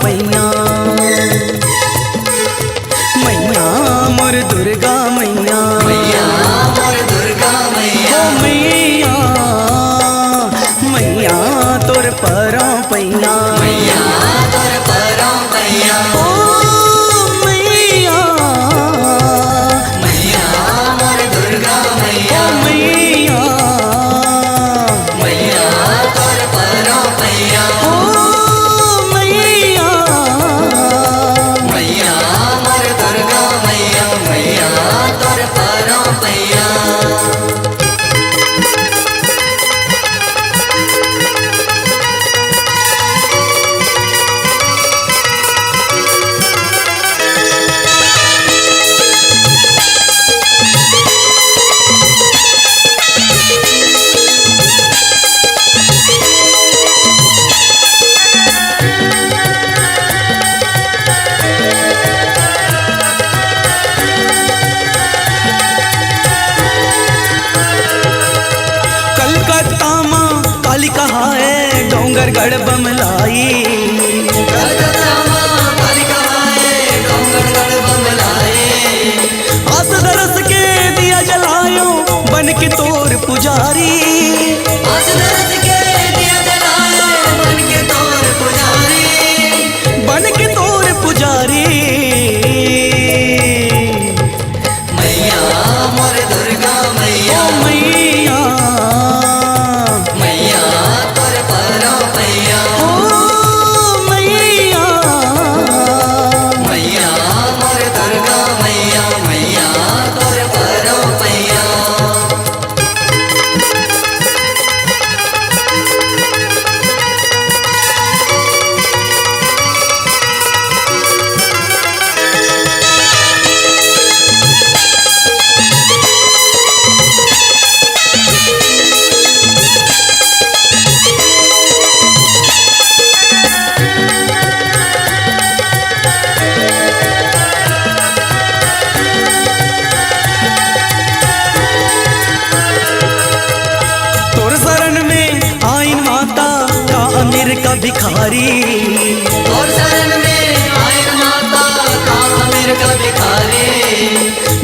पैया। मैया मोर दुर्गा मैया, मैया मोर दुर्गा मैया, ओ मैया मैया तोर परों पैया। मैया तोर परों पैया, ओ मैया मैया मोर दुर्गा मैया, ओ मैया मैया तोर परों पैया, ओ मैया मैया मोर दुर्गा मैया, मैया तोर परों पैया। कलकत्ता माँ काली कहाए डोंगर गढ़ बमलाई। कलकत्ता माँ काली कहाए डोंगर गढ़ बमलाए, आस दरस के दिया जलायो बन के तोर पुजारी। आस दरस के दिया जलाए बन के तोर पुजारी, बन के तोर पुजारी। मैया मोर दुर्गा मैया, ओ मैया मैया तोर परों पैया, ओ मैया मैया मोर दुर्गा मैया, मैया तोर परों पैया। तोर शरण में आइन माता का अमीर का भिखारी। और शरण में आए माता का अमीर का भिखारी,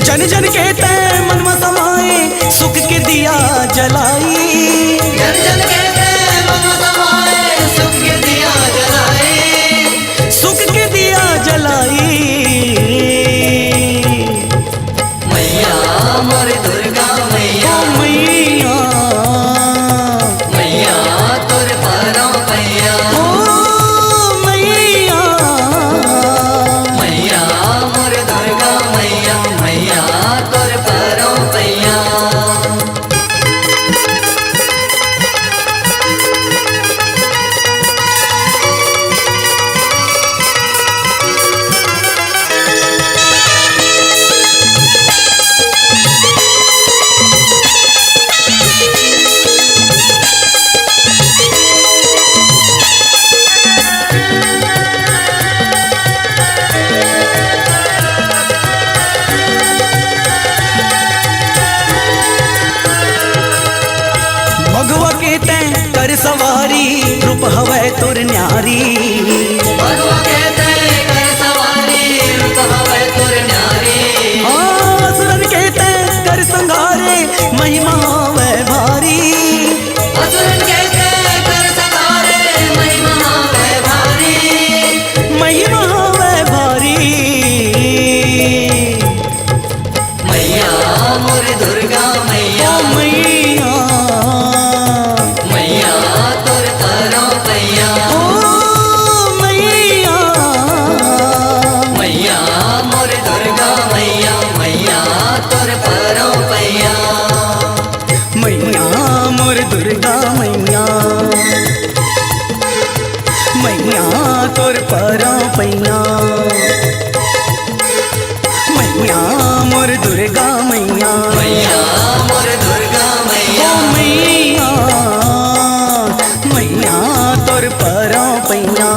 जन जन कहते मन में समाए सुख के दिया जलाई। जन जन कहते मन समाए सुख के दिया जलाए, सुख के दिया जलाई। मैया मोर दुर्गा मैया, ओ मैया मैया तोर परों पैया, ओ मैया मैया मोर दुर्गा मैया, मैया तोर परों पैया। भगवा के तैं कर सवारी रूप हवै तुर न्यारी। भगवा कहते कर सवारी रूप हवै तुर न्यारी, असुरन के तैं कर संगारे महिमा हवै भारी। असुरन कहते कर सवारे महिमा हवै भारी, महिमा हवै भारी। मैया मोर दुर्गा मैया, ओ मैया मैया तोर परों पैया, ओ मैया मैया मोर दुर्गा मैया, मैया तोर परों पैया। मैया मोर दुर्गा मैया, मैया तोर परों पैया। मैया मोर दुर्गा मैया, मैया मोर दुर्गा मैया, ओ मैया मैया तोर परों पैया।